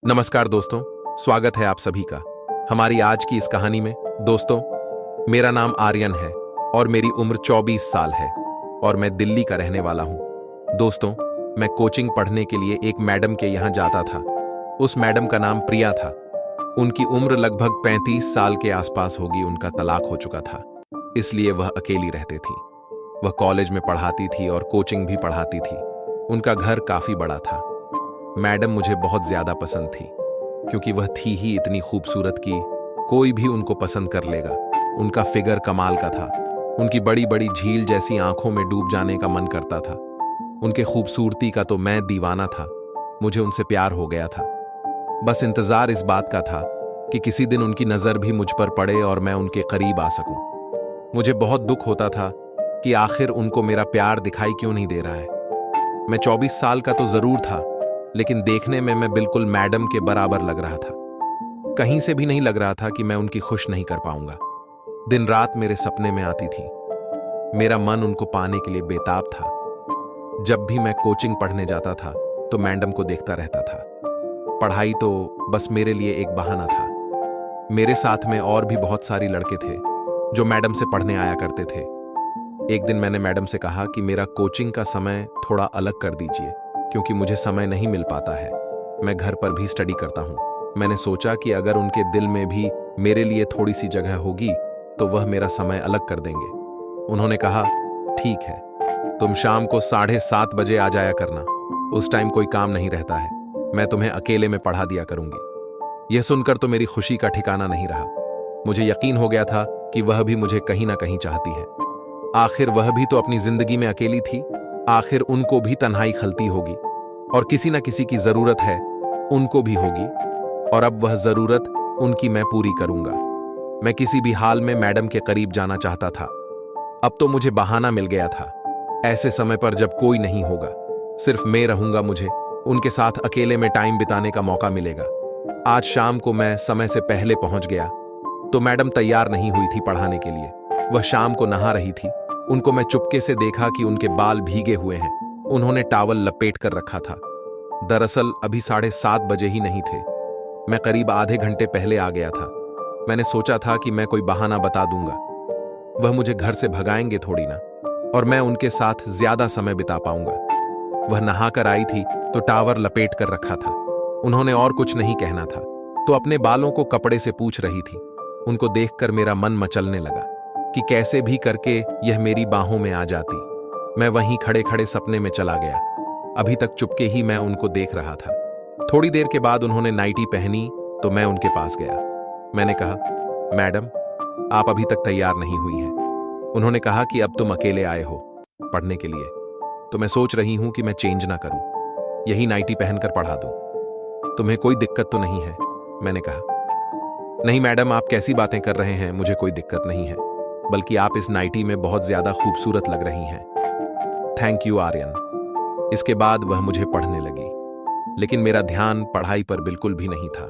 नमस्कार दोस्तों, स्वागत है आप सभी का हमारी आज की इस कहानी में। दोस्तों, मेरा नाम आर्यन है और मेरी उम्र 24 साल है और मैं दिल्ली का रहने वाला हूं। दोस्तों, मैं कोचिंग पढ़ने के लिए एक मैडम के यहां जाता था। उस मैडम का नाम प्रिया था। उनकी उम्र लगभग 35 साल के आसपास होगी। उनका तलाक हो चुका था, इसलिए वह अकेली रहती थी। वह कॉलेज में पढ़ाती थी और कोचिंग भी पढ़ाती थी। उनका घर काफी बड़ा था। मैडम मुझे बहुत ज्यादा पसंद थी क्योंकि वह थी ही इतनी खूबसूरत कि कोई भी उनको पसंद कर लेगा। उनका फिगर कमाल का था। उनकी बड़ी बड़ी झील जैसी आंखों में डूब जाने का मन करता था। उनके खूबसूरती का तो मैं दीवाना था। मुझे उनसे प्यार हो गया था। बस इंतजार इस बात का था कि किसी दिन उनकी नजर भी मुझ पर पड़े और मैं उनके करीब आ सकूं। मुझे बहुत दुख होता था कि आखिर उनको मेरा प्यार दिखाई क्यों नहीं दे रहा है। मैं 24 साल का तो जरूर था, लेकिन देखने में मैं बिल्कुल मैडम के बराबर लग रहा था। कहीं से भी नहीं लग रहा था कि मैं उनकी खुश नहीं कर पाऊंगा। दिन रात मेरे सपने में आती थी। मेरा मन उनको पाने के लिए बेताब था। जब भी मैं कोचिंग पढ़ने जाता था तो मैडम को देखता रहता था। पढ़ाई तो बस मेरे लिए एक बहाना था। मेरे साथ में और भी बहुत सारी लड़के थे जो मैडम से पढ़ने आया करते थे। एक दिन मैंने मैडम से कहा कि मेरा कोचिंग का समय थोड़ा अलग कर दीजिए क्योंकि मुझे समय नहीं मिल पाता है। मैं घर पर भी स्टडी करता हूं। मैंने सोचा कि अगर उनके दिल में भी मेरे लिए थोड़ी सी जगह होगी तो वह मेरा समय अलग कर देंगे। उन्होंने कहा, ठीक है, तुम शाम को 7:30 बजे आ जाया करना। उस टाइम कोई काम नहीं रहता है। मैं तुम्हें अकेले में पढ़ा दिया करूंगी। यह सुनकर तो मेरी खुशी का ठिकाना नहीं रहा। मुझे यकीन हो गया था कि वह भी मुझे कहीं ना कहीं चाहती है। आखिर वह भी तो अपनी जिंदगी में अकेली थी। आखिर उनको भी तन्हाई खलती होगी और किसी न किसी की जरूरत है, उनको भी होगी। और अब वह जरूरत उनकी मैं पूरी करूंगा। मैं किसी भी हाल में मैडम के करीब जाना चाहता था। अब तो मुझे बहाना मिल गया था। ऐसे समय पर जब कोई नहीं होगा, सिर्फ मैं रहूंगा, मुझे उनके साथ अकेले में टाइम बिताने का मौका मिलेगा। आज शाम को मैं समय से पहले पहुंच गया तो मैडम तैयार नहीं हुई थी पढ़ाने के लिए। वह शाम को नहा रही थी। उनको मैं चुपके से देखा कि उनके बाल भीगे हुए हैं। उन्होंने टॉवल लपेट कर रखा था। दरअसल अभी 7:30 बजे ही नहीं थे। मैं करीब आधे घंटे पहले आ गया था। मैंने सोचा था कि मैं कोई बहाना बता दूंगा, वह मुझे घर से भगाएंगे थोड़ी ना, और मैं उनके साथ ज्यादा समय बिता पाऊंगा। वह नहाकर आई थी तो टॉवल लपेट कर रखा था। उन्होंने और कुछ नहीं कहना था तो अपने बालों को कपड़े से पूछ रही थी। उनको देखकर मेरा मन मचलने लगा कि कैसे भी करके यह मेरी बाहों में आ जाती। मैं वहीं खड़े खड़े सपने में चला गया। अभी तक चुपके ही मैं उनको देख रहा था। थोड़ी देर के बाद उन्होंने नाइटी पहनी तो मैं उनके पास गया। मैंने कहा, मैडम, आप अभी तक तैयार नहीं हुई हैं। उन्होंने कहा कि अब तुम अकेले आए हो पढ़ने के लिए, तो मैं सोच रही हूं कि मैं चेंज ना करूं, यही नाइटी पहनकर पढ़ा दूं। तुम्हें कोई दिक्कत तो नहीं है? मैंने कहा, नहीं मैडम, आप कैसी बातें कर रहे हैं, मुझे कोई दिक्कत नहीं है, बल्कि आप इस नाइटी में बहुत ज्यादा खूबसूरत लग रही हैं। Thank you Aryan. इसके बाद वह मुझे पढ़ने लगी, लेकिन मेरा ध्यान पढ़ाई पर बिल्कुल भी नहीं था।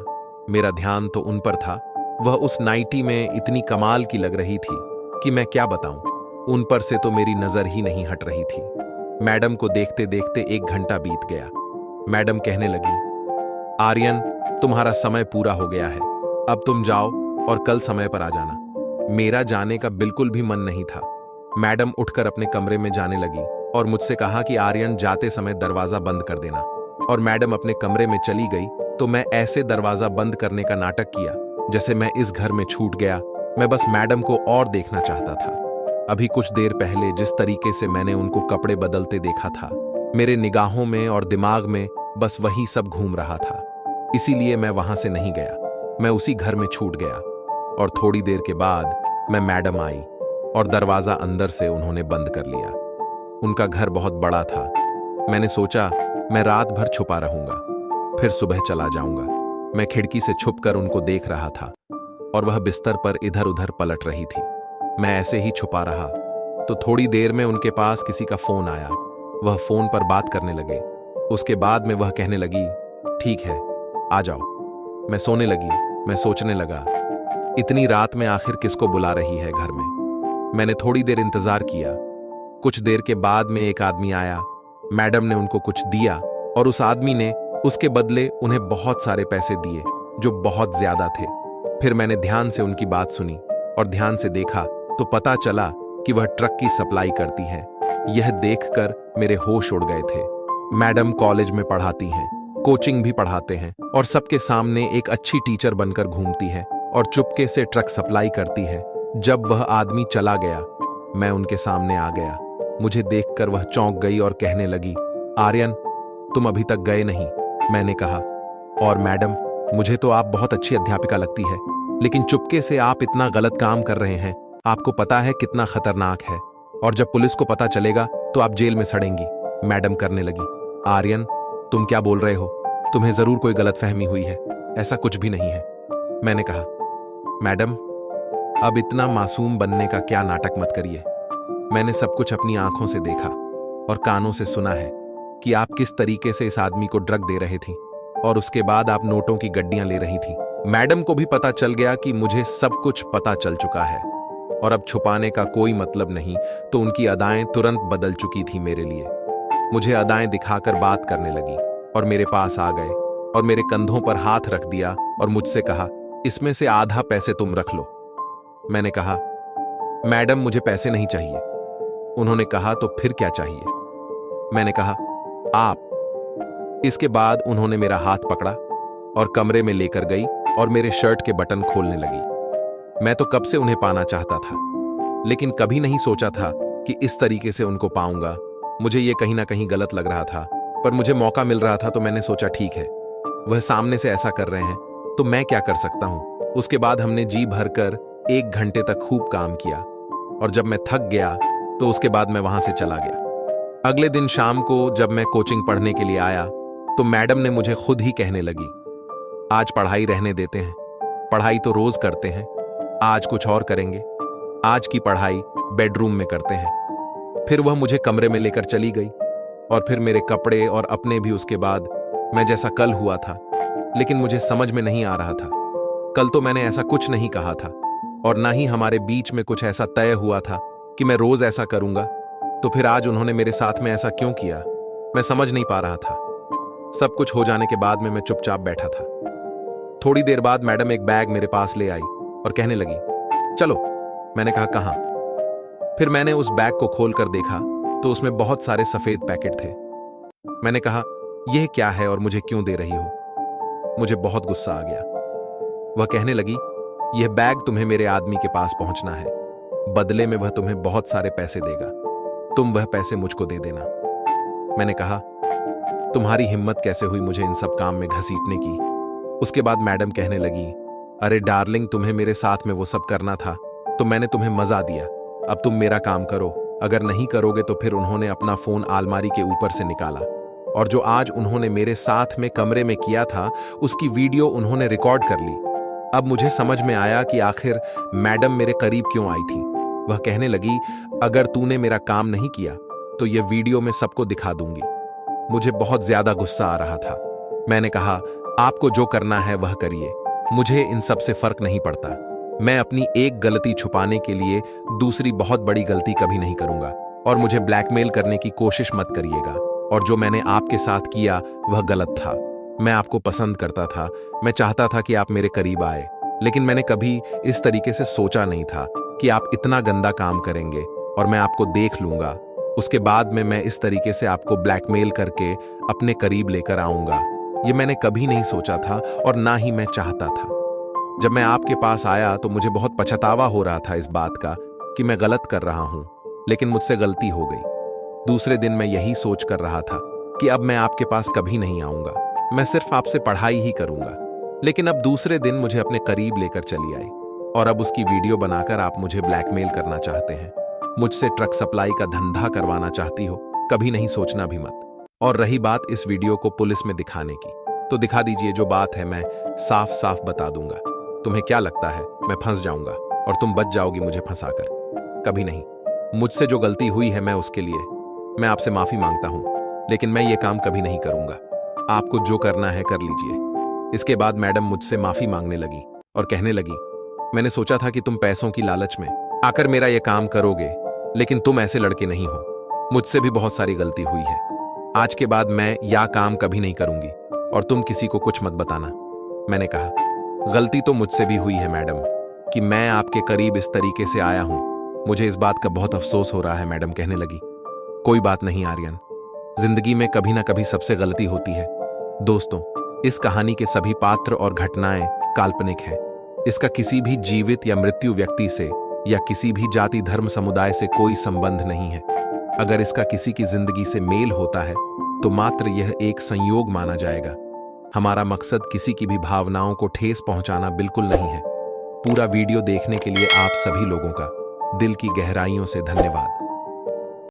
मेरा ध्यान तो उन पर था। वह उस नाइटी में इतनी कमाल की लग रही थी कि मैं क्या बताऊं। उन पर से तो मेरी नजर ही नहीं हट रही थी। मैडम को देखते देखते 1 घंटा बीत गया। मैडम कहने लगी, आर्यन, तुम्हारा समय पूरा हो गया है, अब तुम जाओ और कल समय पर आ जाना। मेरा जाने का बिल्कुल भी मन नहीं था। मैडम उठकर अपने कमरे में जाने लगी और मुझसे कहा कि आर्यन, जाते समय दरवाजा बंद कर देना। और मैडम अपने कमरे में चली गई तो मैं ऐसे दरवाजा बंद करने का नाटक किया जैसे मैं इस घर में छूट गया। मैं बस मैडम को और देखना चाहता था। अभी कुछ देर पहले जिस तरीके से मैंने उनको कपड़े बदलते देखा था, मेरे निगाहों में और दिमाग में बस वही सब घूम रहा था। इसीलिए मैं वहां से नहीं गया। मैं उसी घर में छूट गया। और थोड़ी देर के बाद मैं मैडम आई और दरवाजा अंदर से उन्होंने बंद कर लिया। उनका घर बहुत बड़ा था। मैंने सोचा मैं रात भर छुपा रहूंगा, फिर सुबह चला जाऊंगा। मैं खिड़की से छुपकर उनको देख रहा था और वह बिस्तर पर इधर उधर पलट रही थी। मैं ऐसे ही छुपा रहा तो थोड़ी देर में उनके पास किसी का फोन आया। वह फोन पर बात करने लगे। उसके बाद में वह कहने लगी, ठीक है, आ जाओ। मैं सोने लगी। मैं सोचने लगा, इतनी रात में आखिर किसको बुला रही है घर में। मैंने थोड़ी देर इंतजार किया। कुछ देर के बाद में एक आदमी आया। मैडम ने उनको कुछ दिया और उस आदमी ने उसके बदले उन्हें बहुत सारे पैसे दिए जो बहुत ज्यादा थे। फिर मैंने ध्यान से उनकी बात सुनी और ध्यान से देखा तो पता चला कि वह ट्रक की सप्लाई करती हैं। यह देखकर मेरे होश उड़ गए थे। मैडम कॉलेज में पढ़ाती हैं, कोचिंग भी पढ़ाते हैं और सबके सामने एक अच्छी टीचर बनकर घूमती है और चुपके से ट्रक सप्लाई करती है। जब वह आदमी चला गया, मैं उनके सामने आ गया। मुझे देखकर वह चौंक गई और कहने लगी, आर्यन, तुम अभी तक गए नहीं। मैंने कहा, और मैडम, मुझे तो आप बहुत अच्छी अध्यापिका लगती है, लेकिन चुपके से आप इतना गलत काम कर रहे हैं। आपको पता है कितना खतरनाक है, और जब पुलिस को पता चलेगा तो आप जेल में सड़ेंगी। मैडम करने लगी, आर्यन, तुम क्या बोल रहे हो? तुम्हें जरूर कोई गलतफहमी हुई है, ऐसा कुछ भी नहीं है। मैंने कहा, मैडम, अब इतना मासूम बनने का क्या नाटक मत करिए। मैंने सब कुछ अपनी आंखों से देखा और कानों से सुना है कि आप किस तरीके से इस आदमी को ड्रग दे रहे थी और उसके बाद आप नोटों की गड्डियां ले रही थी। मैडम को भी पता चल गया कि मुझे सब कुछ पता चल चुका है और अब छुपाने का कोई मतलब नहीं, तो उनकी अदाएं तुरंत बदल चुकी थी मेरे लिए। मुझे अदाएं दिखाकर बात करने लगी और मेरे पास आ गए और मेरे कंधों पर हाथ रख दिया और मुझसे कहा, इसमें से आधा पैसे तुम रख लो। मैंने कहा, मैडम, मुझे पैसे नहीं चाहिए। उन्होंने कहा, तो फिर क्या चाहिए? मैंने कहा, आप। इसके बाद उन्होंने मेरा हाथ पकड़ा और कमरे में लेकर गई और मेरे शर्ट के बटन खोलने लगी। मैं तो कब से उन्हें पाना चाहता था, लेकिन कभी नहीं सोचा था कि इस तरीके से उनको पाऊंगा। मुझे यह कहीं ना कहीं गलत लग रहा था, पर मुझे मौका मिल रहा था तो मैंने सोचा, ठीक है, वह सामने से ऐसा कर रहे हैं तो मैं क्या कर सकता हूं। उसके बाद हमने जी भरकर 1 घंटे तक खूब काम किया और जब मैं थक गया तो उसके बाद मैं वहां से चला गया। अगले दिन शाम को जब मैं कोचिंग पढ़ने के लिए आया तो मैडम ने मुझे खुद ही कहने लगी, आज पढ़ाई रहने देते हैं, पढ़ाई तो रोज करते हैं, आज कुछ और करेंगे। आज की पढ़ाई बेडरूम में करते हैं। फिर वह मुझे कमरे में लेकर चली गई और फिर मेरे कपड़े और अपने भी। उसके बाद मैं जैसा कल हुआ था, लेकिन मुझे समझ में नहीं आ रहा था। कल तो मैंने ऐसा कुछ नहीं कहा था और ना ही हमारे बीच में कुछ ऐसा तय हुआ था कि मैं रोज ऐसा करूंगा। तो फिर आज उन्होंने मेरे साथ में ऐसा क्यों किया, मैं समझ नहीं पा रहा था। सब कुछ हो जाने के बाद में मैं चुपचाप बैठा था। थोड़ी देर बाद मैडम एक बैग मेरे पास ले आई और कहने लगी, चलो। मैंने कहा, कहां? फिर मैंने उस बैग को खोलकर देखा तो उसमें बहुत सारे सफेद पैकेट थे। मैंने कहा, यह क्या है और मुझे क्यों दे रही हो? मुझे बहुत गुस्सा आ गया। वह कहने लगी, यह बैग तुम्हें मेरे आदमी के पास पहुंचना है, बदले में वह तुम्हें बहुत सारे पैसे देगा, तुम वह पैसे मुझको दे देना। मैंने कहा, तुम्हारी हिम्मत कैसे हुई मुझे इन सब काम में घसीटने की? उसके बाद मैडम कहने लगी, अरे डार्लिंग, तुम्हें मेरे साथ में वो सब करना था तो मैंने तुम्हें मजा दिया, अब तुम मेरा काम करो। अगर नहीं करोगे तो फिर उन्होंने अपना फोन अलमारी के ऊपर से निकाला और जो आज उन्होंने मेरे साथ में कमरे में किया था उसकी वीडियो उन्होंने रिकॉर्ड कर ली। अब मुझे समझ में आया कि आखिर मैडम मेरे करीब क्यों आई थी। वह कहने लगी, अगर तूने मेरा काम नहीं किया तो यह वीडियो मैं सबको दिखा दूंगी। मुझे बहुत ज्यादा गुस्सा आ रहा था। मैंने कहा, आपको जो करना है वह करिए, मुझे इन सब से फर्क नहीं पड़ता। मैं अपनी एक गलती छुपाने के लिए दूसरी बहुत बड़ी गलती कभी नहीं करूंगा और मुझे ब्लैकमेल करने की कोशिश मत करिएगा। और जो मैंने आपके साथ किया वह गलत था। मैं आपको पसंद करता था, मैं चाहता था कि आप मेरे करीब आए, लेकिन मैंने कभी इस तरीके से सोचा नहीं था कि आप इतना गंदा काम करेंगे और मैं आपको देख लूंगा। उसके बाद में मैं इस तरीके से आपको ब्लैकमेल करके अपने करीब लेकर आऊंगा, ये मैंने कभी नहीं सोचा था और ना ही मैं चाहता था। जब मैं आपके पास आया तो मुझे बहुत पछतावा हो रहा था इस बात का कि मैं गलत कर रहा हूं, लेकिन मुझसे गलती हो गई। दूसरे दिन मैं यही सोच कर रहा था कि अब मैं आपके पास कभी नहीं आऊंगा, मैं सिर्फ आपसे पढ़ाई ही करूंगा। लेकिन अब दूसरे दिन मुझे अपने करीब लेकर चली आई और अब उसकी वीडियो बनाकर आप मुझे ब्लैकमेल करना चाहते हैं, मुझसे ट्रक सप्लाई का धंधा करवाना चाहती हो, कभी नहीं सोचना भी मत। और रही बात इस वीडियो को पुलिस में दिखाने की, तो दिखा दीजिए, जो बात है मैं साफ साफ बता दूंगा। तुम्हें क्या लगता है मैं फंस जाऊंगा और तुम बच जाओगी मुझे फंसाकर? कभी नहीं। मुझसे जो गलती हुई है मैं उसके लिए मैं आपसे माफी मांगता हूं, लेकिन मैं ये काम कभी नहीं करूंगा। आपको जो करना है कर लीजिए। इसके बाद मैडम मुझसे माफी मांगने लगी और कहने लगी, मैंने सोचा था कि तुम पैसों की लालच में आकर मेरा यह काम करोगे, लेकिन तुम ऐसे लड़के नहीं हो। मुझसे भी बहुत सारी गलती हुई है। आज के बाद मैं यह काम कभी नहीं करूंगी। और तुम किसी को कुछ मत बताना। मैंने कहा, गलती तो मुझसे भी हुई है मैडम कि मैं आपके करीब इस तरीके से आया हूं। मुझे इस बात का बहुत अफसोस हो रहा है मैडम, कहने लगी। कोई बात नहीं आर्यन, जिंदगी में कभी ना कभी सबसे गलती होती है। दोस्तों, इस कहानी के सभी पात्र और घटनाएं काल्पनिक हैं। इसका किसी भी जीवित या मृत्यु व्यक्ति से या किसी भी जाति धर्म समुदाय से कोई संबंध नहीं है। अगर इसका किसी की जिंदगी से मेल होता है तो मात्र यह एक संयोग माना जाएगा। हमारा मकसद किसी की भी भावनाओं को ठेस पहुंचाना बिल्कुल नहीं है। पूरा वीडियो देखने के लिए आप सभी लोगों का दिल की गहराइयों से धन्यवाद।